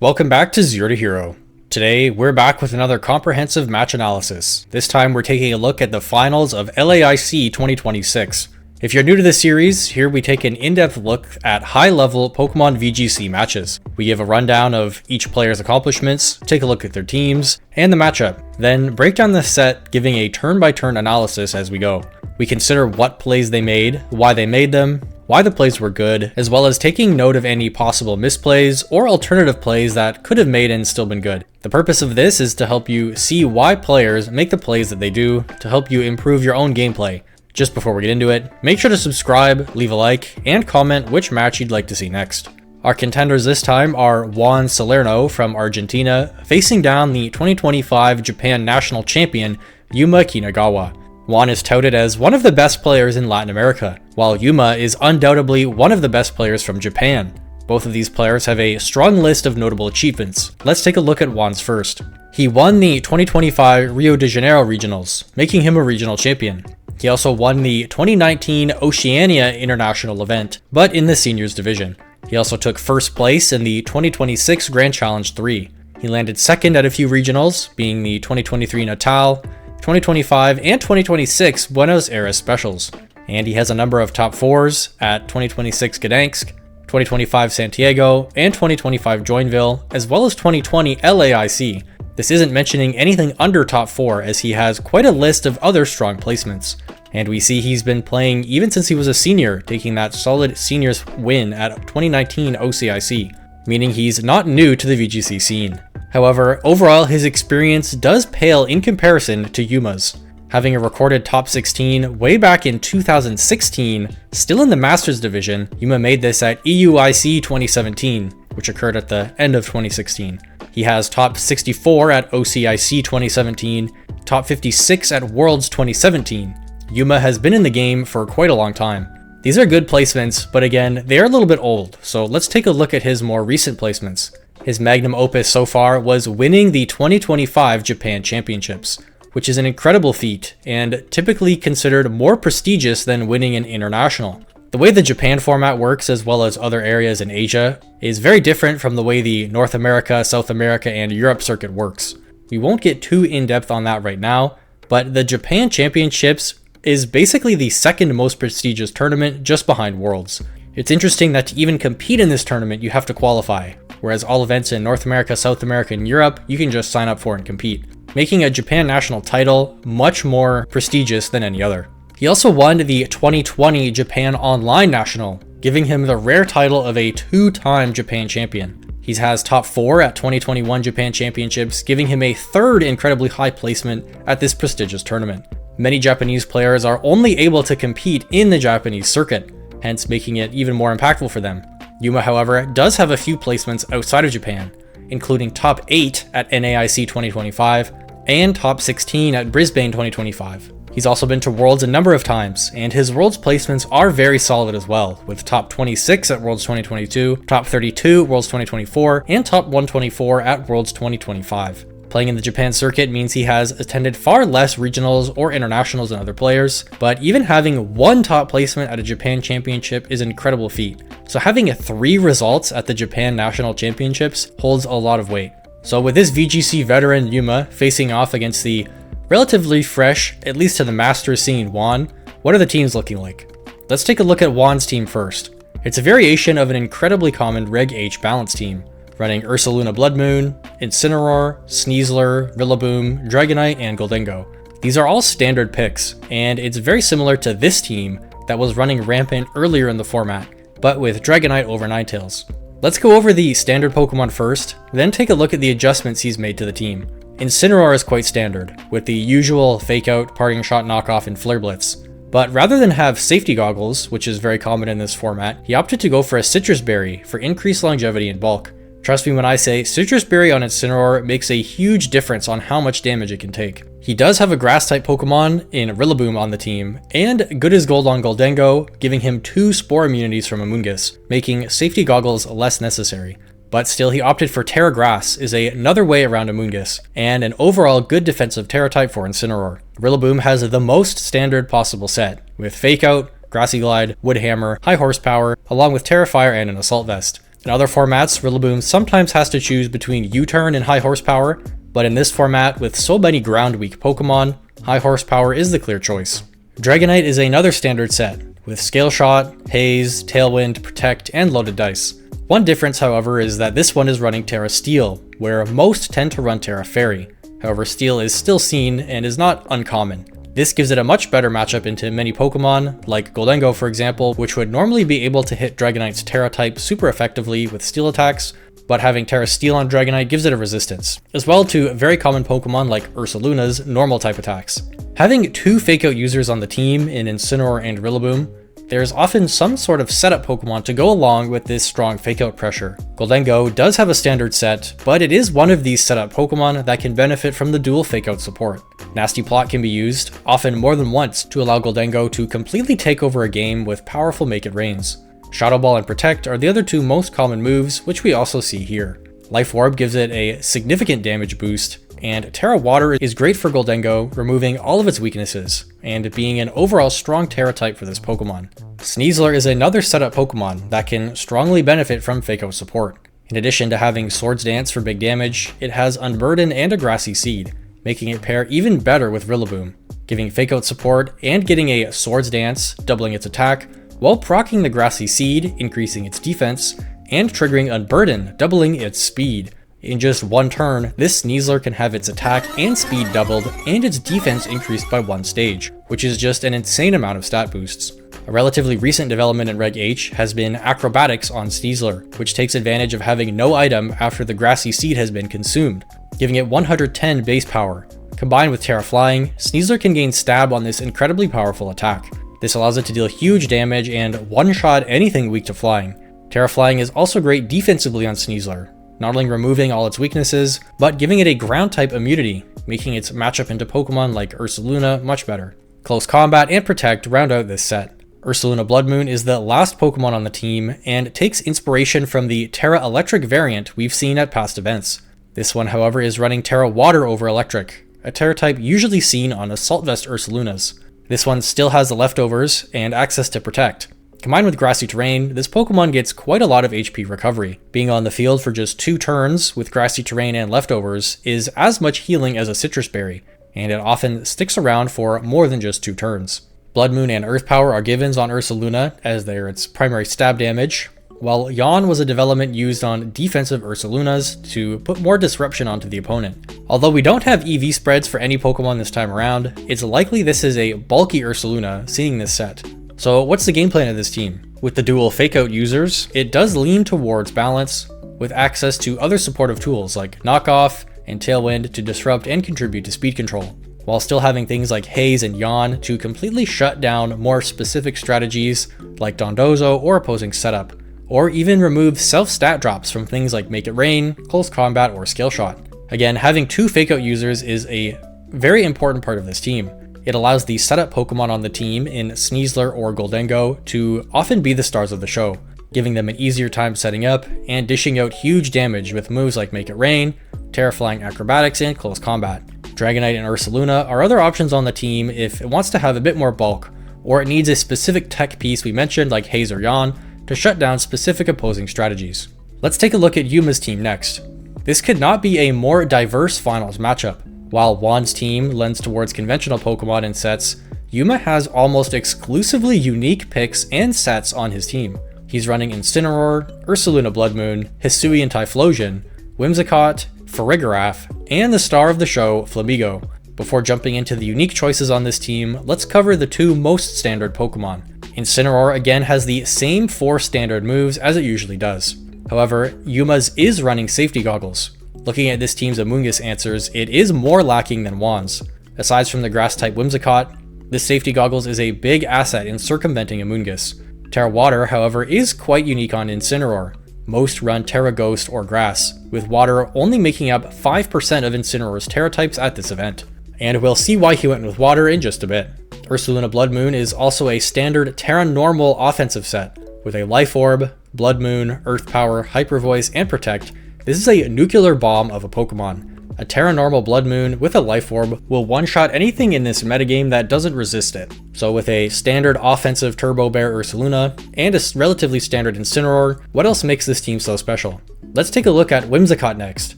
Welcome back to Zero to Hero. Today, we're back with another comprehensive match analysis. This time, we're taking a look at the finals of LAIC 2026. If you're new to this series, here we take an in-depth look at high-level Pokémon VGC matches. We give a rundown of each player's accomplishments, take a look at their teams, and the matchup, then break down the set, giving a turn-by-turn analysis as we go. We consider what plays they made, why they made them, why the plays were good, as well as taking note of any possible misplays or alternative plays that could have made and still been good. The purpose of this is to help you see why players make the plays that they do, to help you improve your own gameplay. Just before we get into it, make sure to subscribe, leave a like, and comment which match you'd like to see next. Our contenders this time are Juan Salerno from Argentina, facing down the 2025 Japan National Champion, Yuma Kinugawa. Juan is touted as one of the best players in Latin America, while Yuma is undoubtedly one of the best players from Japan. Both of these players have a strong list of notable achievements. Let's take a look at Juan's first. He won the 2025 Rio de Janeiro Regionals, making him a regional champion. He also won the 2019 Oceania International event, but in the seniors division. He also took first place in the 2026 Grand Challenge 3. He landed second at a few regionals, being the 2023 Natal, 2025 and 2026 Buenos Aires Specials. And he has a number of top 4s at 2026 Gdansk, 2025 Santiago, and 2025 Joinville, as well as 2020 LAIC. This isn't mentioning anything under top 4 as he has quite a list of other strong placements. And we see he's been playing even since he was a senior, taking that solid seniors win at 2019 OCIC, meaning he's not new to the VGC scene. However, overall his experience does pale in comparison to Yuma's. Having a recorded top 16 way back in 2016, still in the Masters division, Yuma made this at EUIC 2017, which occurred at the end of 2016. He has top 64 at OCIC 2017, top 56 at Worlds 2017. Yuma has been in the game for quite a long time. These are good placements, but again, they are a little bit old, so let's take a look at his more recent placements. His magnum opus so far was winning the 2025 Japan Championships, which is an incredible feat and typically considered more prestigious than winning an international. The way the Japan format works, as well as other areas in Asia, is very different from the way the North America, South America, and Europe circuit works. We won't get too in-depth on that right now, but the Japan Championships is basically the second most prestigious tournament just behind Worlds. It's interesting that to even compete in this tournament, you have to qualify, whereas all events in North America, South America, and Europe, you can just sign up for and compete, making a Japan national title much more prestigious than any other. He also won the 2020 Japan Online National, giving him the rare title of a two-time Japan champion. He has top 4 at 2021 Japan Championships, giving him a third incredibly high placement at this prestigious tournament. Many Japanese players are only able to compete in the Japanese circuit, hence making it even more impactful for them. Yuma, however, does have a few placements outside of Japan, including top 8 at NAIC 2025 and top 16 at Brisbane 2025. He's also been to Worlds a number of times, and his Worlds placements are very solid as well, with top 26 at Worlds 2022, top 32 Worlds 2024, and top 124 at Worlds 2025. Playing in the Japan circuit means he has attended far less regionals or internationals than other players, but even having one top placement at a Japan championship is an incredible feat. So having 3 results at the Japan National Championships holds a lot of weight. So with this VGC veteran Yuma facing off against the relatively fresh, at least to the Masters scene, Juan, what are the teams looking like? Let's take a look at Juan's team first. It's a variation of an incredibly common Reg H balance team, running Ursaluna Blood Moon, Incineroar, Sneasler, Rillaboom, Dragonite, and Goldengo. These are all standard picks, and it's very similar to this team that was running Rampant earlier in the format, but with Dragonite over Ninetales. Let's go over the standard Pokemon first, then take a look at the adjustments he's made to the team. Incineroar is quite standard, with the usual Fake Out, Parting Shot knockoff, and Flare Blitz. But rather than have safety goggles, which is very common in this format, he opted to go for a Citrus Berry for increased longevity and bulk. Trust me when I say Citrus Berry on Incineroar makes a huge difference on how much damage it can take. He does have a Grass-type Pokemon in Rillaboom on the team, and Good as Gold on Goldengo, giving him 2 Spore immunities from Amoonguss, making safety goggles less necessary. But still, he opted for Terra Grass is another way around Amoonguss, and an overall good defensive Terra type for Incineroar. Rillaboom has the most standard possible set, with Fake Out, Grassy Glide, Wood Hammer, High Horsepower, along with Terra Fire and an Assault Vest. In other formats, Rillaboom sometimes has to choose between U-turn and high horsepower, but in this format, with so many ground-weak Pokemon, high horsepower is the clear choice. Dragonite is another standard set, with Scale Shot, Haze, Tailwind, Protect, and Loaded Dice. One difference, however, is that this one is running Terra Steel, where most tend to run Terra Fairy. However, Steel is still seen and is not uncommon. This gives it a much better matchup into many Pokemon, like Goldengo for example, which would normally be able to hit Dragonite's Terra type super effectively with Steel attacks, but having Terra Steel on Dragonite gives it a resistance, as well to very common Pokemon like Ursaluna's normal type attacks. Having two Fake Out users on the team in Incineroar and Rillaboom, there's often some sort of setup Pokemon to go along with this strong Fake Out pressure. Goldengo does have a standard set, but it is one of these setup Pokemon that can benefit from the dual Fake Out support. Nasty Plot can be used, often more than once, to allow Goldengo to completely take over a game with powerful Make It Rains. Shadow Ball and Protect are the other two most common moves, which we also see here. Life Orb gives it a significant damage boost, and Terra Water is great for Goldengo, removing all of its weaknesses, and being an overall strong Terra type for this Pokemon. Sneasler is another setup Pokemon that can strongly benefit from Fake Out support. In addition to having Swords Dance for big damage, it has Unburden and a Grassy Seed, making it pair even better with Rillaboom, giving Fake Out support and getting a Swords Dance, doubling its attack, while proccing the Grassy Seed, increasing its defense, and triggering Unburden, doubling its speed. In just one turn, this Sneasler can have its attack and speed doubled and its defense increased by one stage, which is just an insane amount of stat boosts. A relatively recent development in Reg H has been Acrobatics on Sneasler, which takes advantage of having no item after the Grassy Seed has been consumed, giving it 110 base power. Combined with Terra Flying, Sneasler can gain stab on this incredibly powerful attack. This allows it to deal huge damage and one-shot anything weak to flying. Terra Flying is also great defensively on Sneasler, not only removing all its weaknesses, but giving it a ground-type immunity, making its matchup into Pokemon like Ursaluna much better. Close Combat and Protect round out this set. Ursaluna Blood Moon is the last Pokemon on the team, and takes inspiration from the Terra Electric variant we've seen at past events. This one, however, is running Terra Water over Electric, a Terra type usually seen on Assault Vest Ursalunas. This one still has the leftovers and access to Protect. Combined with Grassy Terrain, this Pokemon gets quite a lot of HP recovery. Being on the field for just 2 turns with Grassy Terrain and leftovers is as much healing as a Citrus Berry, and it often sticks around for more than just 2 turns. Blood Moon and Earth Power are givens on Ursaluna, as they are its primary stab damage, while Yawn was a development used on defensive Ursalunas to put more disruption onto the opponent. Although we don't have EV spreads for any Pokemon this time around, it's likely this is a bulky Ursaluna seeing this set. So what's the game plan of this team? With the dual Fake Out users, it does lean towards balance, with access to other supportive tools like Knockoff and Tailwind to disrupt and contribute to speed control, while still having things like Haze and Yawn to completely shut down more specific strategies like Dondozo or opposing setup, or even remove self-stat drops from things like Make It Rain, Close Combat, or Scale Shot. Again, having 2 Fake Out users is a very important part of this team. It allows the setup Pokemon on the team in Sneasler or Goldengo to often be the stars of the show, giving them an easier time setting up and dishing out huge damage with moves like Make It Rain, Terra Flying Acrobatics, and Close Combat. Dragonite and Ursaluna are other options on the team if it wants to have a bit more bulk, or it needs a specific tech piece we mentioned like Haze or Yawn to shut down specific opposing strategies. Let's take a look at Yuma's team next. This could not be a more diverse finals matchup. While Juan's team lends towards conventional Pokemon and sets, Yuma has almost exclusively unique picks and sets on his team. He's running Incineroar, Ursaluna Blood Moon, Hisuian Typhlosion, Whimsicott, Farigiraf, and the star of the show, Flamigo. Before jumping into the unique choices on this team, let's cover the 2 most standard Pokemon. Incineroar again has the same 4 standard moves as it usually does. However, Yuma's is running Safety Goggles. Looking at this team's Amoonguss answers, it is more lacking than Juan's. Aside from the Grass-type Whimsicott, this Safety Goggles is a big asset in circumventing Amoonguss. Terra Water, however, is quite unique on Incineroar. Most run Terra Ghost or Grass, with Water only making up 5% of Incineroar's Terra types at this event. And we'll see why he went with Water in just a bit. Ursaluna Blood Moon is also a standard Terra Normal offensive set, with a Life Orb, Blood Moon, Earth Power, Hyper Voice, and Protect. This is a nuclear bomb of a Pokemon, A Terra Normal Blood Moon with a Life Orb will one-shot anything in this metagame that doesn't resist it. So with a standard offensive Turbo Bear Ursaluna, and a relatively standard Incineroar, what else makes this team so special? Let's take a look at Whimsicott next.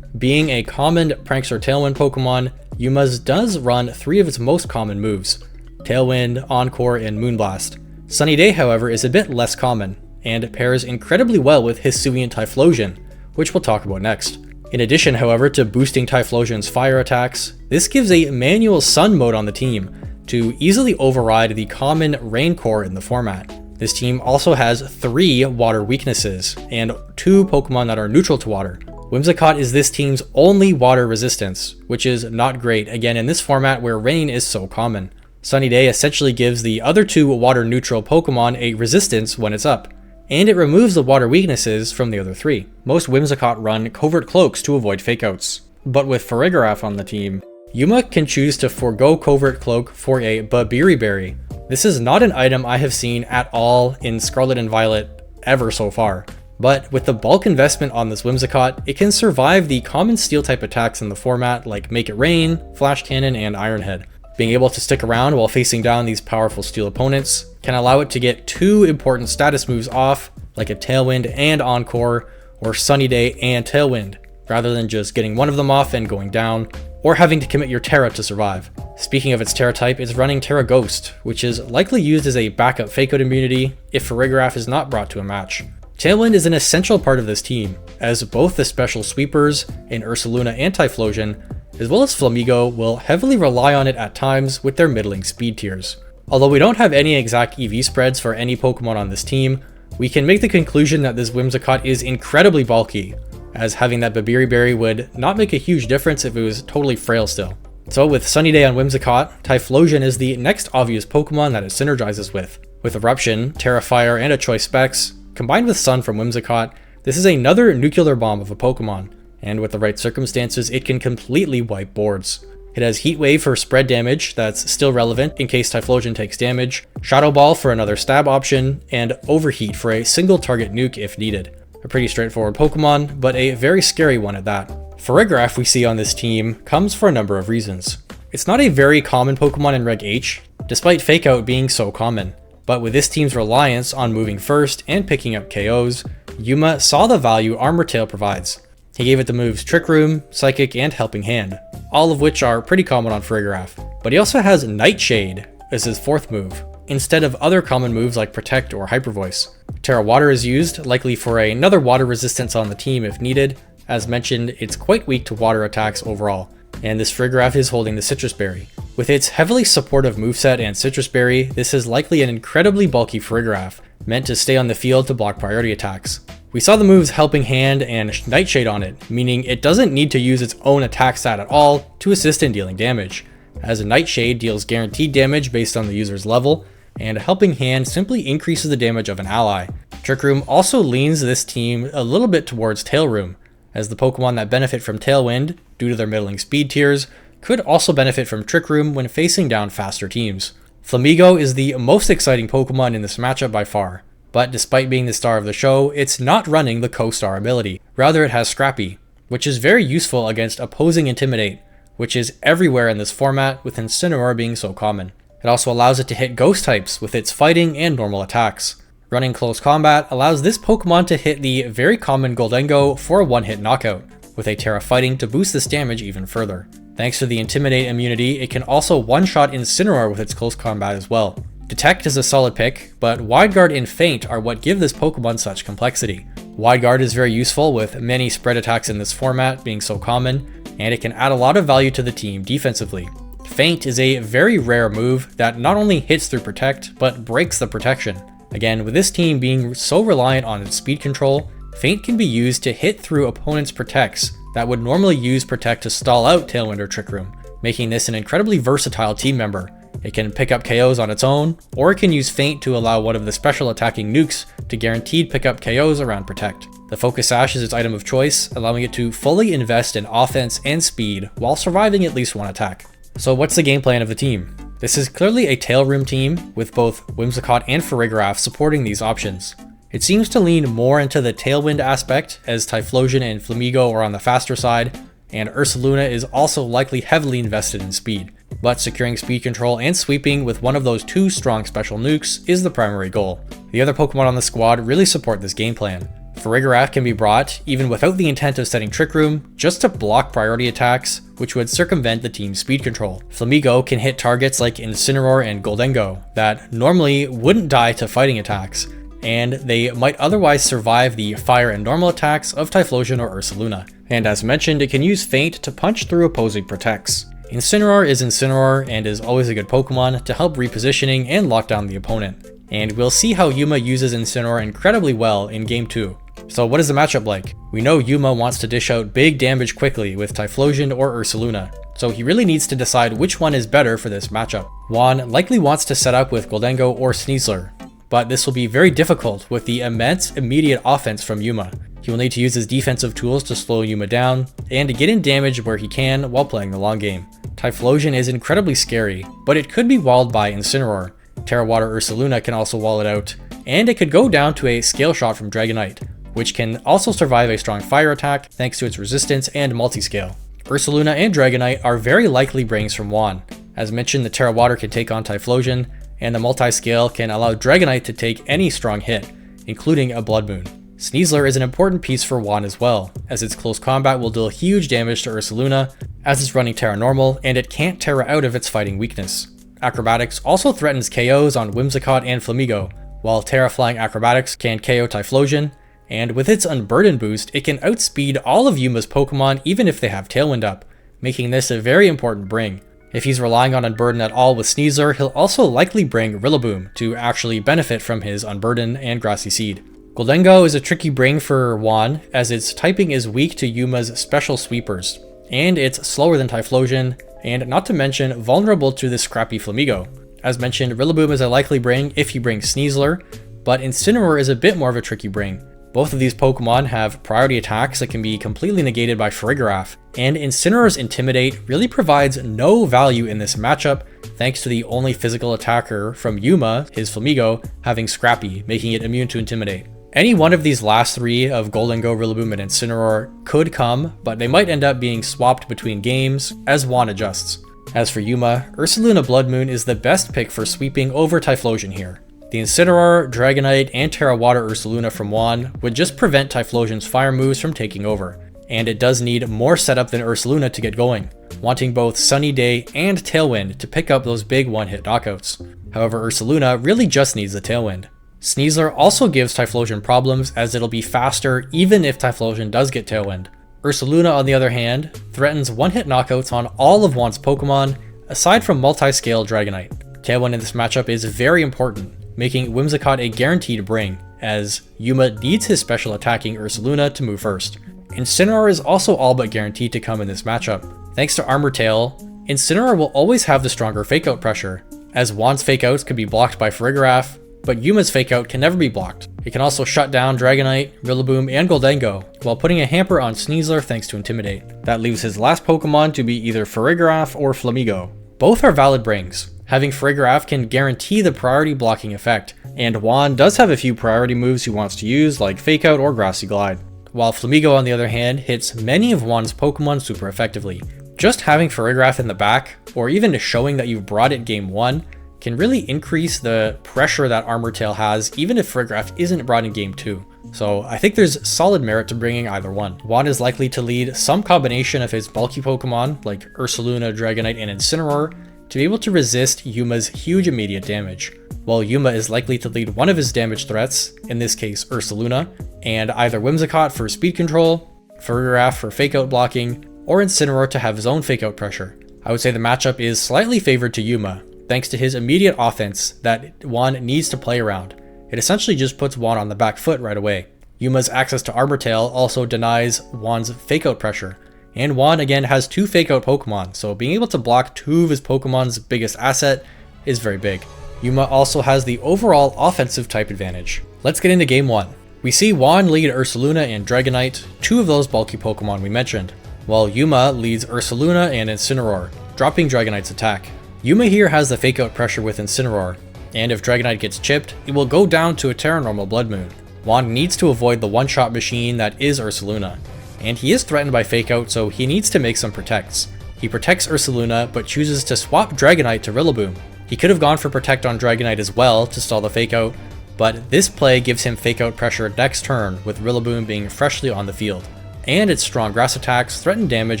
Being a common Prankster Tailwind Pokemon, Yuma's does run 3 of its most common moves: Tailwind, Encore, and Moonblast. Sunny Day, however, is a bit less common, and pairs incredibly well with Hisuian Typhlosion, which we'll talk about next. In addition, however, to boosting Typhlosion's fire attacks, this gives a manual Sun mode on the team to easily override the common Rain Core in the format. This team also has 3 water weaknesses, and 2 Pokemon that are neutral to water. Whimsicott is this team's only water resistance, which is not great, again in this format where rain is so common. Sunny Day essentially gives the other 2 water neutral Pokemon a resistance when it's up, and it removes the water weaknesses from the other 3. Most Whimsicott run Covert Cloaks to avoid fakeouts, but with Farigiraf on the team, Yuma can choose to forego Covert Cloak for a Babiri. This is not an item I have seen at all in Scarlet and Violet ever so far, but with the bulk investment on this Whimsicott, it can survive the common Steel-type attacks in the format like Make It Rain, Flash Cannon, and Iron Head. Being able to stick around while facing down these powerful Steel opponents can allow it to get 2 important status moves off, like a Tailwind and Encore, or Sunny Day and Tailwind, rather than just getting one of them off and going down, or having to commit your Terra to survive. Speaking of its Terra type, it's running Terra Ghost, which is likely used as a backup fakeout immunity if Farigiraf is not brought to a match. Tailwind is an essential part of this team, as both the special sweepers in Ursaluna and Typhlosion, as well as Flamigo, will heavily rely on it at times with their middling speed tiers. Although we don't have any exact EV spreads for any Pokemon on this team, we can make the conclusion that this Whimsicott is incredibly bulky, as having that Babiri would not make a huge difference if it was totally frail still. So with Sunny Day on Whimsicott, Typhlosion is the next obvious Pokemon that it synergizes with. With Eruption, Terra Fire, and a Choice Specs, combined with Sun from Whimsicott, this is another nuclear bomb of a Pokemon, and with the right circumstances, it can completely wipe boards. It has Heat Wave for spread damage that's still relevant in case Typhlosion takes damage, Shadow Ball for another stab option, and Overheat for a single target nuke if needed. A pretty straightforward Pokemon, but a very scary one at that. Farigiraf we see on this team comes for a number of reasons. It's not a very common Pokemon in Reg H, despite Fakeout being so common. But with this team's reliance on moving first and picking up KOs, Yuma saw the value Armor Tail provides. He gave it the moves Trick Room, Psychic, and Helping Hand, all of which are pretty common on Farigiraf. But he also has Nightshade as his 4th move, instead of other common moves like Protect or Hyper Voice. Terra Water is used, likely for another water resistance on the team if needed. As mentioned, it's quite weak to water attacks overall, and this Farigiraf is holding the Citrus Berry. With its heavily supportive moveset and Citrus Berry, this is likely an incredibly bulky Farigiraf, meant to stay on the field to block priority attacks. We saw the moves Helping Hand and Nightshade on it, meaning it doesn't need to use its own attack stat at all to assist in dealing damage, as a Nightshade deals guaranteed damage based on the user's level, and a Helping Hand simply increases the damage of an ally. Trick Room also leans this team a little bit towards Tail Room, as the Pokemon that benefit from Tailwind, due to their middling speed tiers, could also benefit from Trick Room when facing down faster teams. Flamigo is the most exciting Pokemon in this matchup by far, but despite being the star of the show, it's not running the Co-Star ability. Rather, it has Scrappy, which is very useful against opposing Intimidate, which is everywhere in this format with Incineroar being so common. It also allows it to hit Ghost types with its fighting and normal attacks. Running Close Combat allows this Pokemon to hit the very common Goldengo for a one-hit knockout, with a Terra Fighting to boost this damage even further. Thanks to the Intimidate immunity, it can also one-shot Incineroar with its Close Combat as well. Detect is a solid pick, but Wide Guard and Feint are what give this Pokemon such complexity. Wide Guard is very useful with many spread attacks in this format being so common, and it can add a lot of value to the team defensively. Feint is a very rare move that not only hits through Protect, but breaks the protection. Again, with this team being so reliant on its speed control, Feint can be used to hit through opponents' Protects that would normally use Protect to stall out Tailwind or Trick Room, making this an incredibly versatile team member. It can pick up KOs on its own, or it can use Feint to allow one of the special attacking nukes to guaranteed pick up KOs around Protect. The Focus Sash is its item of choice, allowing it to fully invest in offense and speed while surviving at least one attack. So what's the game plan of the team? This is clearly a Tail Room team, with both Whimsicott and Farigiraf supporting these options. It seems to lean more into the Tailwind aspect, as Typhlosion and Flamigo are on the faster side, and Ursaluna is also likely heavily invested in speed. But securing speed control and sweeping with one of those two strong special nukes is the primary goal. The other Pokemon on the squad really support this game plan. Farigiraf can be brought, even without the intent of setting Trick Room, just to block priority attacks, which would circumvent the team's speed control. Flamigo can hit targets like Incineroar and Goldengo, that normally wouldn't die to fighting attacks, and they might otherwise survive the fire and normal attacks of Typhlosion or Ursaluna. And as mentioned, it can use Feint to punch through opposing protects. Incineroar is Incineroar and is always a good Pokemon to help repositioning and lock down the opponent. And we'll see how Yuma uses Incineroar incredibly well in Game 2. So what is the matchup like? We know Yuma wants to dish out big damage quickly with Typhlosion or Ursaluna, so he really needs to decide which one is better for this matchup. Juan likely wants to set up with Goldengo or Sneasler, but this will be very difficult with the immense immediate offense from Yuma. He will need to use his defensive tools to slow Yuma down, and to get in damage where he can while playing the long game. Typhlosion is incredibly scary, but it could be walled by Incineroar. Terra Water Ursaluna can also wall it out, and it could go down to a Scale Shot from Dragonite, which can also survive a strong fire attack thanks to its resistance and multi-scale. Ursaluna and Dragonite are very likely brings from Juan. As mentioned, the Terra Water can take on Typhlosion, and the multi-scale can allow Dragonite to take any strong hit, including a Blood Moon. Sneasler is an important piece for Juan as well, as its close combat will deal huge damage to Ursaluna, as it's running Terra Normal, and it can't Terra out of its fighting weakness. Acrobatics also threatens KOs on Whimsicott and Flamigo, while Terra Flying Acrobatics can KO Typhlosion, and with its Unburden boost, it can outspeed all of Yuma's Pokemon even if they have Tailwind up, making this a very important bring. If he's relying on Unburden at all with Sneasler, he'll also likely bring Rillaboom to actually benefit from his Unburden and Grassy Seed. Goldengo is a tricky bring for Juan, as its typing is weak to Yuma's special sweepers, and it's slower than Typhlosion, and not to mention vulnerable to the scrappy Flamigo. As mentioned, Rillaboom is a likely bring if he brings Sneasler, but Incineroar is a bit more of a tricky bring. Both of these Pokemon have priority attacks that can be completely negated by Farigiraf, and Incineroar's Intimidate really provides no value in this matchup thanks to the only physical attacker from Yuma, his Flamigo, having Scrappy, making it immune to Intimidate. Any one of these last three of Goldengo, Rillaboom, and Incineroar could come, but they might end up being swapped between games as Juan adjusts. As for Yuma, Ursaluna Blood Moon is the best pick for sweeping over Typhlosion here. The Incineroar, Dragonite, and Terra Water Ursaluna from Juan would just prevent Typhlosion's fire moves from taking over, and it does need more setup than Ursaluna to get going, wanting both Sunny Day and Tailwind to pick up those big one-hit knockouts. However, Ursaluna really just needs the Tailwind. Sneasler also gives Typhlosion problems as it'll be faster even if Typhlosion does get Tailwind. Ursaluna, on the other hand, threatens one-hit knockouts on all of Juan's Pokemon, aside from multi-scale Dragonite. Tailwind in this matchup is very important, making Whimsicott a guaranteed bring, as Yuma needs his special attacking Ursaluna to move first. Incineroar is also all but guaranteed to come in this matchup. Thanks to Armor Tail, Incineroar will always have the stronger Fake-Out pressure, as Juan's Fake-Outs can be blocked by Farigiraf, but Yuma's Fake-Out can never be blocked. It can also shut down Dragonite, Rillaboom, and Goldengo, while putting a hamper on Sneasler thanks to Intimidate. That leaves his last Pokemon to be either Farigiraf or Flamigo. Both are valid brings. Having Farigiraf can guarantee the priority blocking effect, and Juan does have a few priority moves he wants to use like Fake Out or Grassy Glide, while Flamigo on the other hand hits many of Juan's Pokemon super effectively. Just having Farigiraf in the back, or even showing that you've brought it game 1, can really increase the pressure that Armor Tail has even if Farigiraf isn't brought in game 2. So I think there's solid merit to bringing either one. Juan is likely to lead some combination of his bulky Pokemon like Ursaluna, Dragonite, and Incineroar to be able to resist Yuma's huge immediate damage, while Yuma is likely to lead one of his damage threats, in this case Ursaluna, and either Whimsicott for speed control, Farigiraf for Fake-Out blocking, or Incineroar to have his own Fake-Out pressure. I would say the matchup is slightly favored to Yuma, thanks to his immediate offense that Juan needs to play around. It essentially just puts Juan on the back foot right away. Yuma's access to Armor Tail also denies Juan's Fake-Out pressure, and Juan again has 2 Fake-Out Pokemon, so being able to block 2 of his Pokemon's biggest asset is very big. Yuma also has the overall offensive type advantage. Let's get into game 1. We see Juan lead Ursaluna and Dragonite, 2 of those bulky Pokemon we mentioned, while Yuma leads Ursaluna and Incineroar, dropping Dragonite's attack. Yuma here has the Fake-Out pressure with Incineroar, and if Dragonite gets chipped, it will go down to a Terra Normal Blood Moon. Juan needs to avoid the one-shot machine that is Ursaluna. and he is threatened by Fake Out, so he needs to make some protects. He protects Ursaluna, but chooses to swap Dragonite to Rillaboom. He could have gone for Protect on Dragonite as well to stall the Fake Out, but this play gives him Fake Out pressure next turn with Rillaboom being freshly on the field, and its strong grass attacks threaten damage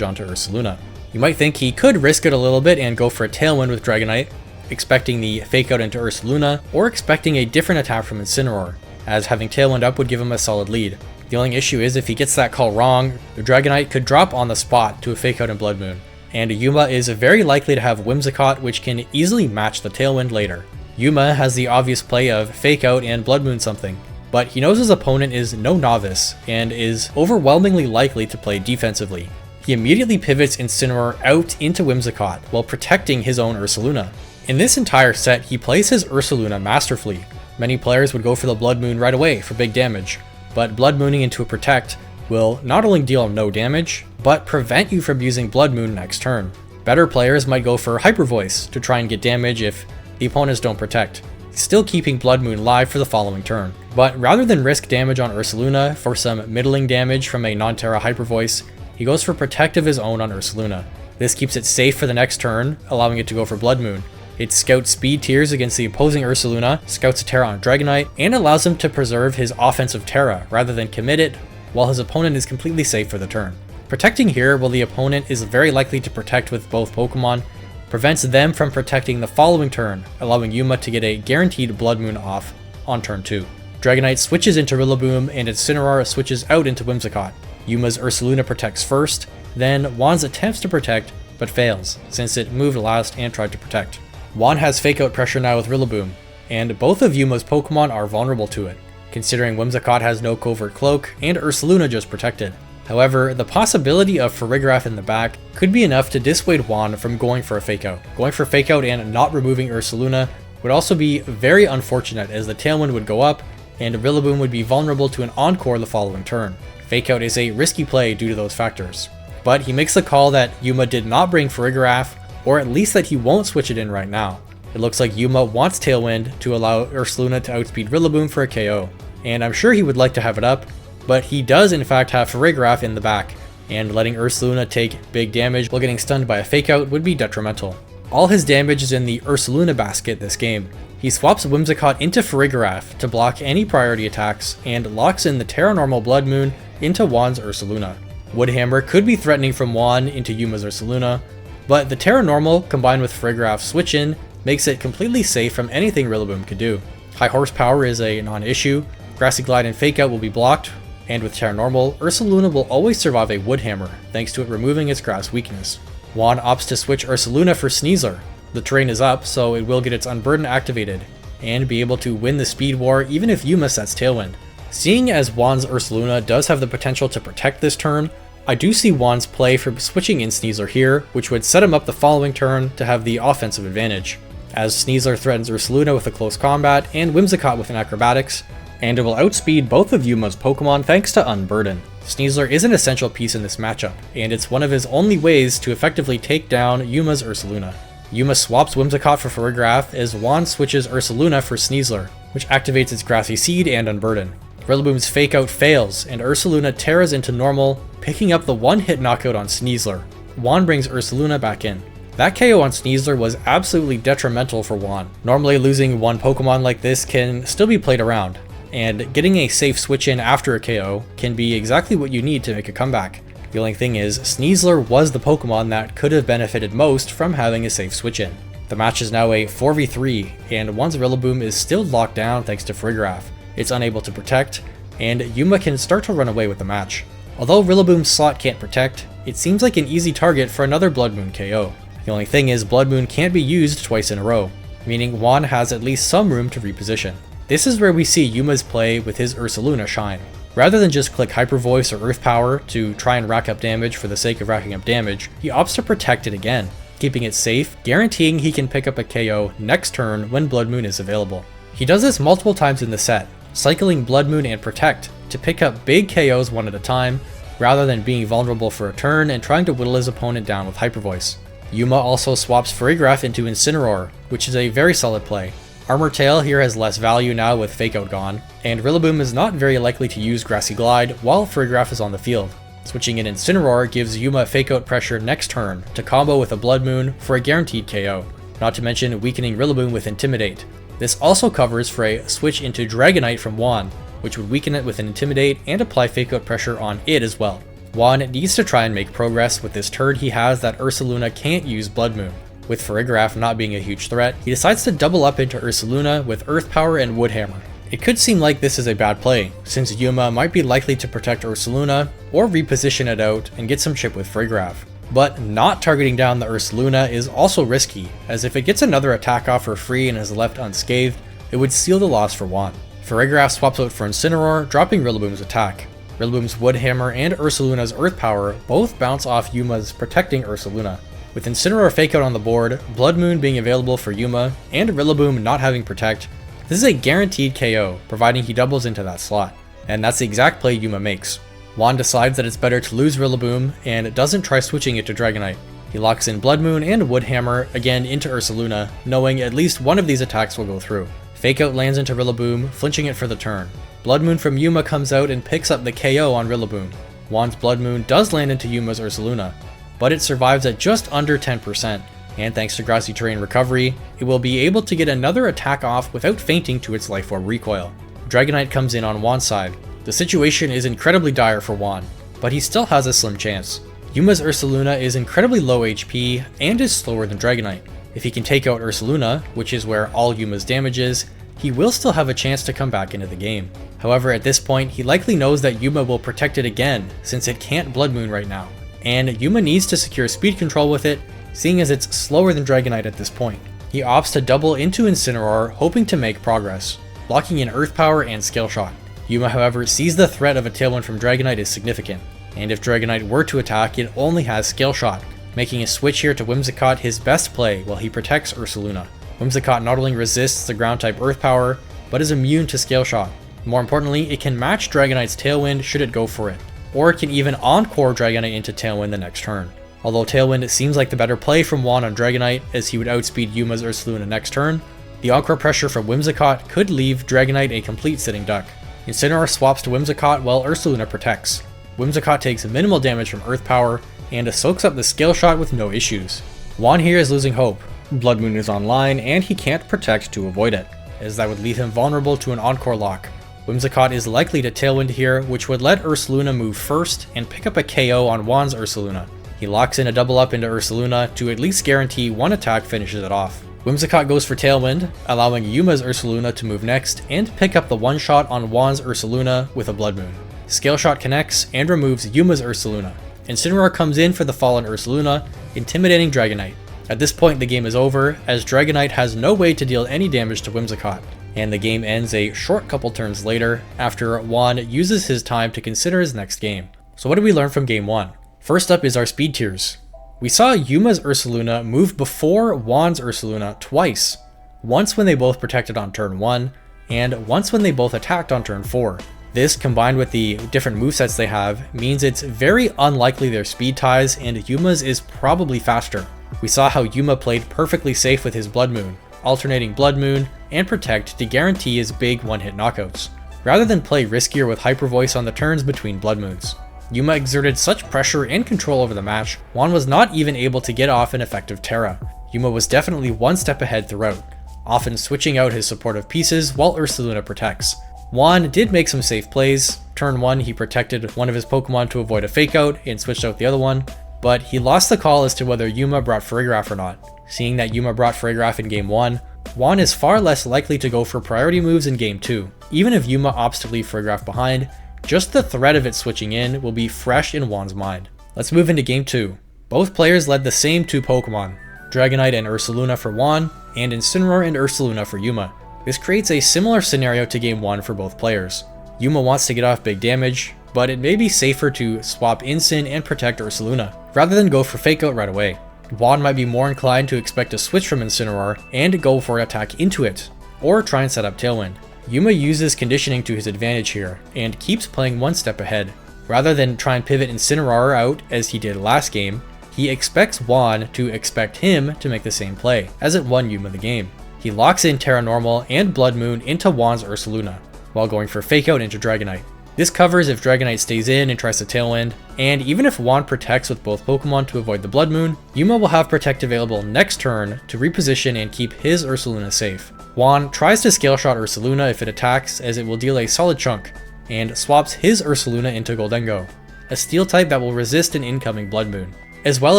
onto Ursaluna. You might think he could risk it a little bit and go for a Tailwind with Dragonite, expecting the Fake Out into Ursaluna, or expecting a different attack from Incineroar, as having Tailwind up would give him a solid lead. The only issue is if he gets that call wrong, the Dragonite could drop on the spot to a Fake Out in Blood Moon, and Yuma is very likely to have Whimsicott, which can easily match the Tailwind later. Yuma has the obvious play of Fake Out and Blood Moon something, but he knows his opponent is no novice and is overwhelmingly likely to play defensively. He immediately pivots Incineroar out into Whimsicott while protecting his own Ursaluna. In this entire set, he plays his Ursaluna masterfully. Many players would go for the Blood Moon right away for big damage, but Blood Mooning into a Protect will not only deal no damage, but prevent you from using Blood Moon next turn. Better players might go for Hyper Voice to try and get damage if the opponents don't protect, still keeping Blood Moon live for the following turn. But rather than risk damage on Ursaluna for some middling damage from a non-Terra Hyper Voice, he goes for Protect of his own on Ursaluna. This keeps it safe for the next turn, allowing it to go for Blood Moon. It scouts speed tiers against the opposing Ursaluna, scouts a Terra on Dragonite, and allows him to preserve his offensive Terra rather than commit it, while his opponent is completely safe for the turn. Protecting here while the opponent is very likely to protect with both Pokemon prevents them from protecting the following turn, allowing Yuma to get a guaranteed Blood Moon off on turn 2. Dragonite switches into Rillaboom and Incineroar switches out into Whimsicott. Yuma's Ursaluna protects first, then Juan's attempts to protect, but fails, since it moved last and tried to protect. Juan has Fake Out pressure now with Rillaboom, and both of Yuma's Pokemon are vulnerable to it, considering Whimsicott has no Covert Cloak and Ursaluna just protected. However, the possibility of Farigiraf in the back could be enough to dissuade Juan from going for a Fake Out. Going for Fake Out and not removing Ursaluna would also be very unfortunate, as the Tailwind would go up and Rillaboom would be vulnerable to an Encore the following turn. Fake Out is a risky play due to those factors, but he makes the call that Yuma did not bring Farigiraf, or at least that he won't switch it in right now. It looks like Yuma wants Tailwind to allow Ursaluna to outspeed Rillaboom for a KO, and I'm sure he would like to have it up, but he does in fact have Farigiraf in the back, and letting Ursaluna take big damage while getting stunned by a Fake Out would be detrimental. All his damage is in the Ursaluna basket this game. He swaps Whimsicott into Farigiraf to block any priority attacks, and locks in the Terra Normal Blood Moon into Juan's Ursaluna. Woodhammer could be threatening from Juan into Yuma's Ursaluna, but the Terra Normal combined with Farigiraf's switch in makes it completely safe from anything Rillaboom could do. High horsepower is a non-issue, Grassy Glide and Fake Out will be blocked, and with Terra Normal, Ursaluna will always survive a Woodhammer thanks to it removing its grass weakness. Juan opts to switch Ursaluna for Sneasler. The terrain is up, so it will get its Unburden activated, and be able to win the speed war even if Yuma sets Tailwind. Seeing as Juan's Ursaluna does have the potential to protect this turn, I do see Juan's play for switching in Sneasler here, which would set him up the following turn to have the offensive advantage, as Sneasler threatens Ursaluna with a close combat and Whimsicott with an acrobatics, and it will outspeed both of Yuma's Pokemon thanks to Unburden. Sneasler is an essential piece in this matchup, and it's one of his only ways to effectively take down Yuma's Ursaluna. Yuma swaps Whimsicott for Farigiraf as Juan switches Ursaluna for Sneasler, which activates its Grassy Seed and Unburden. Rillaboom's Fake Out fails, and Ursaluna Terras into normal, picking up the one-hit knockout on Sneasler. Juan brings Ursaluna back in. That KO on Sneasler was absolutely detrimental for Juan. Normally losing one Pokemon like this can still be played around, and getting a safe switch in after a KO can be exactly what you need to make a comeback. The only thing is, Sneasler was the Pokemon that could have benefited most from having a safe switch in. The match is now a 4v3, and Juan's Rillaboom is still locked down thanks to Farigiraf. It's unable to protect, and Yuma can start to run away with the match. Although Rillaboom's slot can't protect, it seems like an easy target for another Blood Moon KO. The only thing is, Blood Moon can't be used twice in a row, meaning Juan has at least some room to reposition. This is where we see Yuma's play with his Ursaluna shine. Rather than just click Hyper Voice or Earth Power to try and rack up damage for the sake of racking up damage, he opts to protect it again, keeping it safe, guaranteeing he can pick up a KO next turn when Blood Moon is available. He does this multiple times in the set, cycling Blood Moon and Protect to pick up big KOs one at a time, rather than being vulnerable for a turn and trying to whittle his opponent down with Hyper Voice. Yuma also swaps Farigiraf into Incineroar, which is a very solid play. Armor Tail here has less value now with Fake Out gone, and Rillaboom is not very likely to use Grassy Glide while Farigiraf is on the field. Switching in Incineroar gives Yuma Fake Out pressure next turn to combo with a Blood Moon for a guaranteed KO, not to mention weakening Rillaboom with Intimidate. This also covers for a switch into Dragonite from Juan, which would weaken it with an Intimidate and apply Fake Out pressure on it as well. Juan needs to try and make progress with this turn he has that Ursaluna can't use Blood Moon. With Farigiraf not being a huge threat, he decides to double up into Ursaluna with Earth Power and Wood Hammer. It could seem like this is a bad play, since Yuma might be likely to protect Ursaluna or reposition it out and get some chip with Farigiraf. But not targeting down the Ursaluna is also risky, as if it gets another attack off for free and is left unscathed, it would seal the loss for Juan. Farigiraf swaps out for Incineroar, dropping Rillaboom's attack. Rillaboom's Wood Hammer and Ursaluna's Earth Power both bounce off Yuma's protecting Ursaluna. With Incineroar Fake Out on the board, Blood Moon being available for Yuma, and Rillaboom not having Protect, this is a guaranteed KO, providing he doubles into that slot. And that's the exact play Yuma makes. Juan decides that it's better to lose Rillaboom, and doesn't try switching it to Dragonite. He locks in Blood Moon and Wood Hammer again into Ursaluna, knowing at least one of these attacks will go through. Fake Out lands into Rillaboom, flinching it for the turn. Blood Moon from Yuma comes out and picks up the KO on Rillaboom. Juan's Blood Moon does land into Yuma's Ursaluna, but it survives at just under 10%, and thanks to Grassy Terrain recovery, it will be able to get another attack off without fainting to its Life Orb recoil. Dragonite comes in on Juan's side. The situation is incredibly dire for Juan, but he still has a slim chance. Yuma's Ursaluna is incredibly low HP and is slower than Dragonite. If he can take out Ursaluna, which is where all Yuma's damage is, he will still have a chance to come back into the game. However, at this point, he likely knows that Yuma will protect it again, since it can't Blood Moon right now. And Yuma needs to secure speed control with it, seeing as it's slower than Dragonite at this point. He opts to double into Incineroar, hoping to make progress, blocking in Earth Power and Scale Shot. Yuma, however, sees the threat of a Tailwind from Dragonite is significant, and if Dragonite were to attack, it only has Scale Shot, making a switch here to Whimsicott his best play while he protects Ursaluna. Whimsicott not only resists the Ground-type Earth Power, but is immune to Scale Shot. More importantly, it can match Dragonite's Tailwind should it go for it, or it can even Encore Dragonite into Tailwind the next turn. Although Tailwind seems like the better play from Juan on Dragonite, as he would outspeed Yuma's Ursaluna next turn, the Encore pressure from Whimsicott could leave Dragonite a complete sitting duck. Incineroar swaps to Whimsicott while Ursaluna protects. Whimsicott takes minimal damage from Earth Power, and soaks up the Scale Shot with no issues. Juan here is losing hope. Blood Moon is online, and he can't protect to avoid it, as that would leave him vulnerable to an Encore lock. Whimsicott is likely to Tailwind here, which would let Ursaluna move first and pick up a KO on Juan's Ursaluna. He locks in a double up into Ursaluna to at least guarantee one attack finishes it off. Whimsicott goes for Tailwind, allowing Yuma's Ursaluna to move next and pick up the one shot on Juan's Ursaluna with a Blood Moon. Scale Shot connects and removes Yuma's Ursaluna. Incineroar comes in for the fallen Ursaluna, intimidating Dragonite. At this point the game is over, as Dragonite has no way to deal any damage to Whimsicott, and the game ends a short couple turns later after Juan uses his time to consider his next game. So what did we learn from game 1? First up is our speed tiers. We saw Yuma's Ursaluna move before Juan's Ursaluna twice, once when they both protected on turn 1, and once when they both attacked on turn 4. This, combined with the different movesets they have, means it's very unlikely their speed ties, and Yuma's is probably faster. We saw how Yuma played perfectly safe with his Blood Moon, alternating Blood Moon and Protect to guarantee his big one-hit knockouts, rather than play riskier with Hyper Voice on the turns between Blood Moons. Yuma exerted such pressure and control over the match, Juan was not even able to get off an effective Terra. Yuma was definitely one step ahead throughout, often switching out his supportive pieces while Ursaluna protects. Juan did make some safe plays. Turn 1 he protected one of his Pokemon to avoid a Fake Out and switched out the other one, but he lost the call as to whether Yuma brought Farigiraf or not. Seeing that Yuma brought Farigiraf in game 1, Juan is far less likely to go for priority moves in game 2. Even if Yuma opts to leave Farigiraf behind, just the threat of it switching in will be fresh in Juan's mind. Let's move into game 2. Both players led the same two Pokemon, Dragonite and Ursaluna for Juan, and Incineroar and Ursaluna for Yuma. This creates a similar scenario to game 1 for both players. Yuma wants to get off big damage, but it may be safer to swap Incin and protect Ursaluna, rather than go for Fake Out right away. Juan might be more inclined to expect a switch from Incineroar and go for an attack into it, or try and set up Tailwind. Yuma uses conditioning to his advantage here, and keeps playing one step ahead. Rather than try and pivot Incineroar out as he did last game, he expects Juan to expect him to make the same play, as it won Yuma the game. He locks in Terra Normal and Blood Moon into Juan's Ursaluna, while going for Fake Out into Dragonite. This covers if Dragonite stays in and tries to Tailwind, and even if Juan protects with both Pokemon to avoid the Blood Moon, Yuma will have Protect available next turn to reposition and keep his Ursaluna safe. Juan tries to Scale Shot Ursaluna if it attacks, as it will deal a solid chunk, and swaps his Ursaluna into Gholdengo, a Steel type that will resist an incoming Blood Moon, as well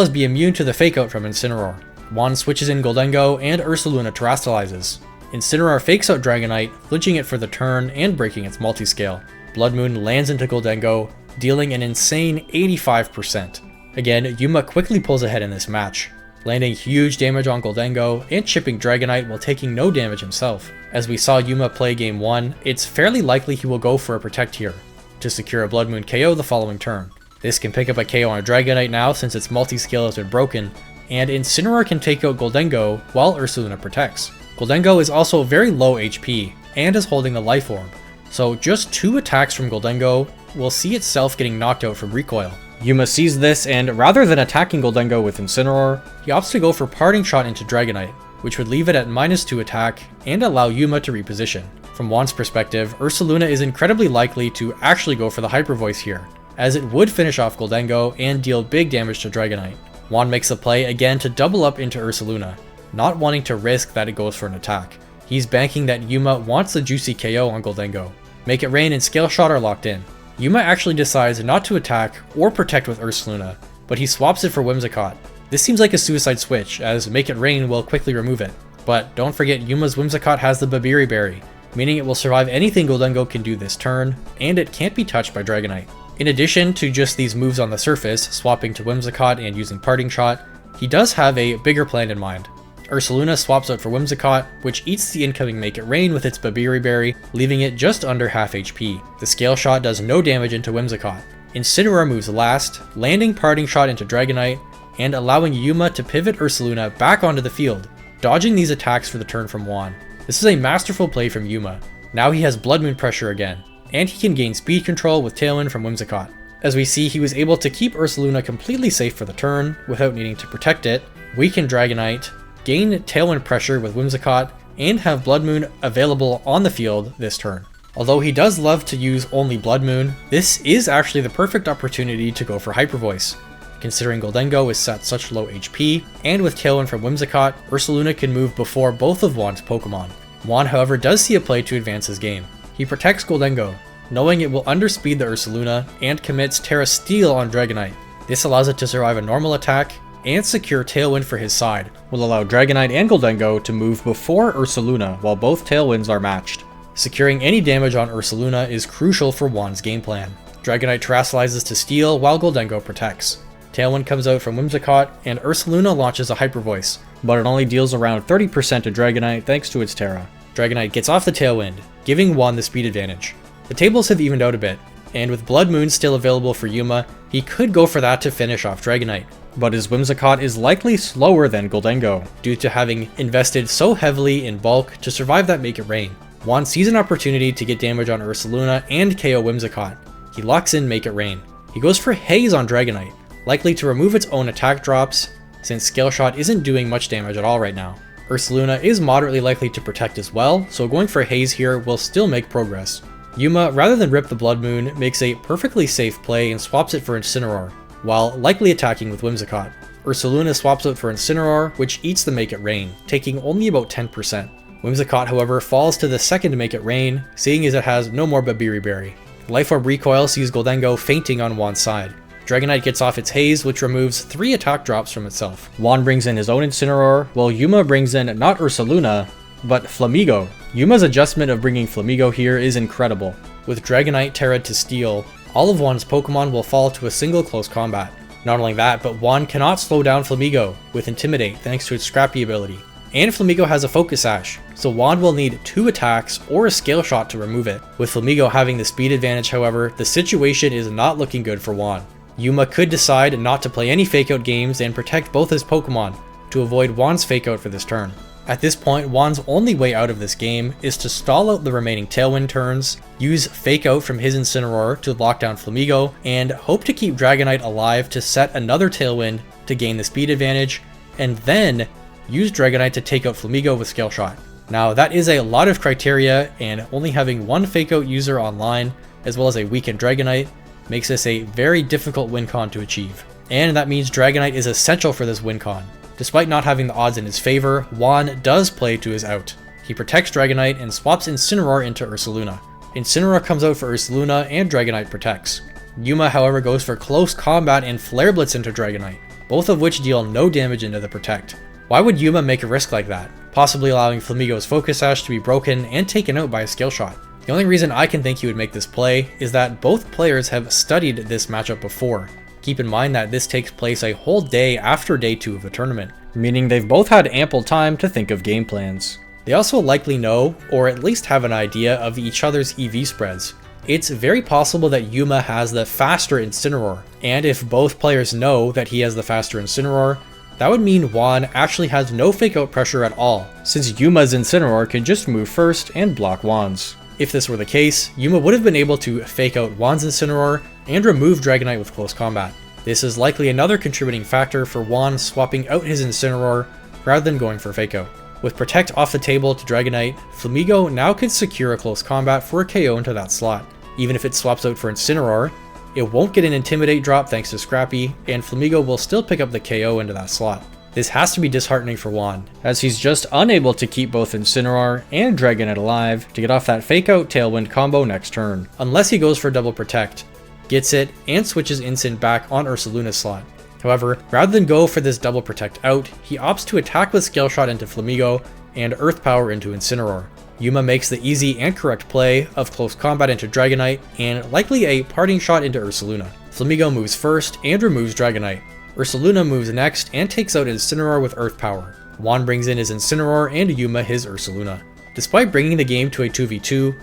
as be immune to the Fake Out from Incineroar. Juan switches in Gholdengo and Ursaluna terastallizes. Incineroar fakes out Dragonite, flinching it for the turn and breaking its multiscale. Blood Moon lands into Gholdengo, dealing an insane 85%. Again, Yuma quickly pulls ahead in this match, landing huge damage on Gholdengo and chipping Dragonite while taking no damage himself. As we saw Yuma play game 1, it's fairly likely he will go for a Protect here, to secure a Blood Moon KO the following turn. This can pick up a KO on a Dragonite now since its multiscale has been broken, and Incineroar can take out Gholdengo while Ursaluna protects. Gholdengo is also very low HP, and is holding a Life Orb, so just 2 attacks from Gholdengo will see itself getting knocked out from recoil. Yuma sees this, and rather than attacking Gholdengo with Incineroar, he opts to go for Parting Shot into Dragonite, which would leave it at -2 attack and allow Yuma to reposition. From Juan's perspective, Ursaluna is incredibly likely to actually go for the Hyper Voice here, as it would finish off Gholdengo and deal big damage to Dragonite. Juan makes the play again to double up into Ursaluna, not wanting to risk that it goes for an attack. He's banking that Yuma wants the juicy KO on Gholdengo. Make It Rain and Scale Shot are locked in. Yuma actually decides not to attack or protect with Ursaluna, but he swaps it for Whimsicott. This seems like a suicide switch, as Make It Rain will quickly remove it. But don't forget, Yuma's Whimsicott has the Babiri Berry, meaning it will survive anything Gholdengo can do this turn, and it can't be touched by Dragonite. In addition to just these moves on the surface, swapping to Whimsicott and using Parting Shot, he does have a bigger plan in mind. Ursaluna swaps out for Whimsicott, which eats the incoming Make It Rain with its Babiri Berry, leaving it just under half HP. The Scale Shot does no damage into Whimsicott. Incineroar moves last, landing Parting Shot into Dragonite, and allowing Yuma to pivot Ursaluna back onto the field, dodging these attacks for the turn from Juan. This is a masterful play from Yuma. Now he has Blood Moon pressure again, and he can gain speed control with Tailwind from Whimsicott. As we see, he was able to keep Ursaluna completely safe for the turn, without needing to protect it, weaken Dragonite, gain Tailwind pressure with Whimsicott, and have Blood Moon available on the field this turn. Although he does love to use only Blood Moon, this is actually the perfect opportunity to go for Hyper Voice. Considering Gholdengo is at such low HP, and with Tailwind from Whimsicott, Ursaluna can move before both of Juan's Pokemon. Juan, however, does see a play to advance his game. He protects Gholdengo, knowing it will underspeed the Ursaluna, and commits Terra Steel on Dragonite. This allows it to survive a normal attack, and secure Tailwind for his side, will allow Dragonite and Gholdengo to move before Ursaluna while both Tailwinds are matched. Securing any damage on Ursaluna is crucial for Juan's game plan. Dragonite terastallizes to Steel while Gholdengo protects. Tailwind comes out from Whimsicott, and Ursaluna launches a Hyper Voice, but it only deals around 30% to Dragonite thanks to its Terra. Dragonite gets off the Tailwind, giving Juan the speed advantage. The tables have evened out a bit, and with Blood Moon still available for Yuma, he could go for that to finish off Dragonite. But his Whimsicott is likely slower than Gholdengo, due to having invested so heavily in bulk to survive that Make It Rain. Juan sees an opportunity to get damage on Ursaluna and KO Whimsicott. He locks in Make It Rain. He goes for Haze on Dragonite, likely to remove its own attack drops, since Scale Shot isn't doing much damage at all right now. Ursaluna is moderately likely to protect as well, so going for Haze here will still make progress. Yuma, rather than rip the Blood Moon, makes a perfectly safe play and swaps it for Incineroar, while likely attacking with Whimsicott. Ursaluna swaps out for Incineroar, which eats the Make It Rain, taking only about 10%. Whimsicott, however, falls to the second Make It Rain, seeing as it has no more Babiri Berry. Life Orb recoil sees Gholdengo fainting on Juan's side. Dragonite gets off its Haze, which removes 3 attack drops from itself. Juan brings in his own Incineroar, while Yuma brings in not Ursaluna, but Flamigo. Yuma's adjustment of bringing Flamigo here is incredible. With Dragonite Terra to Steel, all of Juan's Pokemon will fall to a single close combat. Not only that, but Juan cannot slow down Flamigo with Intimidate thanks to its Scrappy ability. And Flamigo has a Focus Sash, so Juan will need 2 attacks or a Scale Shot to remove it. With Flamigo having the speed advantage, however, the situation is not looking good for Juan. Yuma could decide not to play any Fake Out games and protect both his Pokemon to avoid Juan's Fake Out for this turn. At this point, Juan's only way out of this game is to stall out the remaining Tailwind turns, use Fake Out from his Incineroar to lock down Flamigo, and hope to keep Dragonite alive to set another Tailwind to gain the speed advantage, and then use Dragonite to take out Flamigo with Scale Shot. Now that is a lot of criteria, and only having one Fake Out user online as well as a weakened Dragonite, makes this a very difficult win con to achieve. And that means Dragonite is essential for this win con. Despite not having the odds in his favor, Juan does play to his out. He protects Dragonite and swaps Incineroar into Ursaluna. Incineroar comes out for Ursaluna and Dragonite protects. Yuma, however, goes for Close Combat and Flare Blitz into Dragonite, both of which deal no damage into the Protect. Why would Yuma make a risk like that, possibly allowing Flamigo's Focus Sash to be broken and taken out by a Scale Shot? The only reason I can think he would make this play is that both players have studied this matchup before. Keep in mind that this takes place a whole day after day 2 of the tournament, meaning they've both had ample time to think of game plans. They also likely know, or at least have an idea of each other's EV spreads. It's very possible that Yuma has the faster Incineroar, and if both players know that he has the faster Incineroar, that would mean Juan actually has no fake out pressure at all, since Yuma's Incineroar can just move first and block Juan's. If this were the case, Yuma would have been able to fake out Juan's Incineroar and remove Dragonite with Close Combat. This is likely another contributing factor for Juan swapping out his Incineroar rather than going for fake out. With Protect off the table to Dragonite, Flamigo now can secure a Close Combat for a KO into that slot. Even if it swaps out for Incineroar, it won't get an Intimidate drop thanks to Scrappy, and Flamigo will still pick up the KO into that slot. This has to be disheartening for Juan, as he's just unable to keep both Incineroar and Dragonite alive to get off that Fake Out Tailwind combo next turn, unless he goes for double Protect, gets it, and switches Incin back on Ursaluna's slot. However, rather than go for this double Protect out, he opts to attack with Scale Shot into Flamigo and Earth Power into Incineroar. Yuma makes the easy and correct play of Close Combat into Dragonite and likely a Parting Shot into Ursaluna. Flamigo moves first and removes Dragonite. Ursaluna moves next and takes out Incineroar with Earth Power. Juan brings in his Incineroar and Yuma his Ursaluna. Despite bringing the game to a 2v2,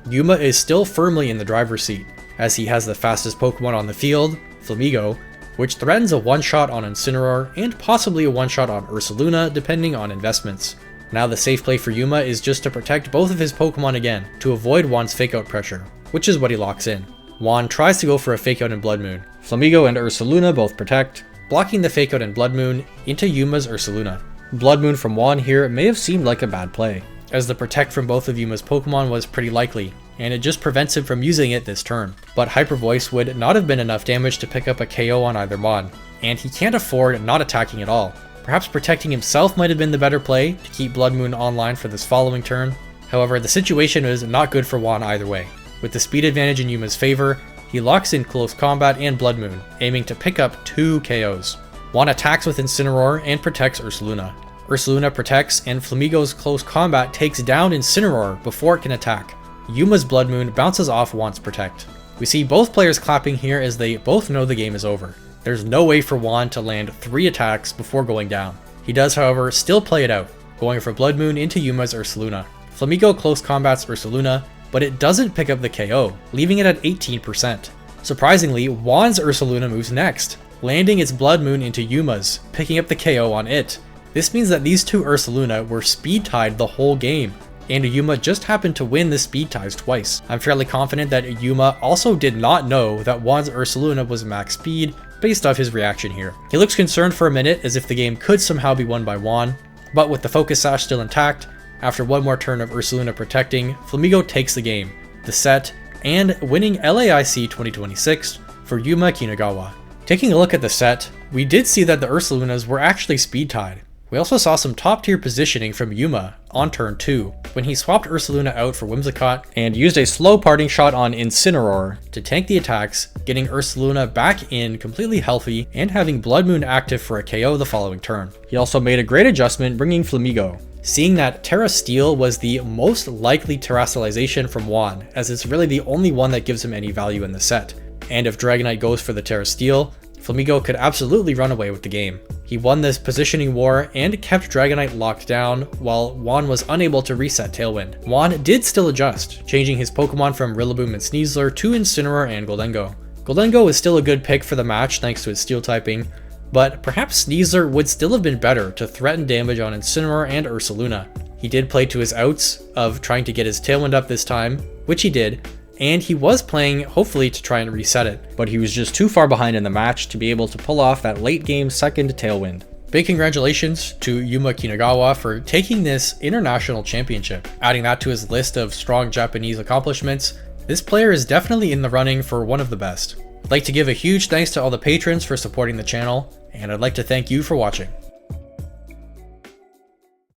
Yuma is still firmly in the driver's seat, as he has the fastest Pokemon on the field, Flamigo, which threatens a one-shot on Incineroar and possibly a one-shot on Ursaluna depending on investments. Now the safe play for Yuma is just to protect both of his Pokemon again, to avoid Juan's Fake Out pressure, which is what he locks in. Juan tries to go for a Fake Out in Blood Moon. Flamigo and Ursaluna both protect, blocking the Fake Out in Blood Moon into Yuma's Ursaluna. Blood Moon from Juan here may have seemed like a bad play, as the Protect from both of Yuma's Pokemon was pretty likely, and it just prevents him from using it this turn. But Hyper Voice would not have been enough damage to pick up a KO on either Mon, and he can't afford not attacking at all. Perhaps protecting himself might have been the better play to keep Blood Moon online for this following turn. However, the situation is not good for Juan either way. With the speed advantage in Yuma's favor, he locks in Close Combat and Blood Moon, aiming to pick up 2 KOs. Juan attacks with Incineroar and protects Ursaluna. Ursaluna protects and Flamigo's Close Combat takes down Incineroar before it can attack. Yuma's Blood Moon bounces off Juan's Protect. We see both players clapping here as they both know the game is over. There's no way for Juan to land 3 attacks before going down. He does, however, still play it out, going for Blood Moon into Yuma's Ursaluna. Flamigo Close Combats Ursaluna, but it doesn't pick up the KO, leaving it at 18%. Surprisingly, Juan's Ursaluna moves next, landing its Blood Moon into Yuma's, picking up the KO on it. This means that these two Ursaluna were speed tied the whole game, and Yuma just happened to win the speed ties twice. I'm fairly confident that Yuma also did not know that Juan's Ursaluna was max speed based off his reaction here. He looks concerned for a minute as if the game could somehow be won by Juan, but with the Focus Sash still intact, after one more turn of Ursaluna protecting, Flamigo takes the game, the set, and winning LAIC 2026 for Yuma Kinugawa. Taking a look at the set, we did see that the Ursalunas were actually speed tied. We also saw some top tier positioning from Yuma on turn 2, when he swapped Ursaluna out for Whimsicott and used a slow Parting Shot on Incineroar to tank the attacks, getting Ursaluna back in completely healthy and having Blood Moon active for a KO the following turn. He also made a great adjustment bringing Flamigo, seeing that Terra Steel was the most likely terrestrialization from Juan, as it's really the only one that gives him any value in the set. And if Dragonite goes for the Terra Steel, Flamigo could absolutely run away with the game. He won this positioning war and kept Dragonite locked down while Juan was unable to reset Tailwind. Juan did still adjust, changing his Pokemon from Rillaboom and Sneasler to Incineroar and Goldengo. Goldengo is still a good pick for the match thanks to its steel typing, but perhaps Sneasler would still have been better to threaten damage on Incineroar and Ursaluna. He did play to his outs of trying to get his Tailwind up this time, which he did, and he was playing hopefully to try and reset it, but he was just too far behind in the match to be able to pull off that late game second Tailwind. Big congratulations to Yuma Kinugawa for taking this international championship. Adding that to his list of strong Japanese accomplishments, this player is definitely in the running for one of the best. I'd like to give a huge thanks to all the patrons for supporting the channel, and I'd like to thank you for watching.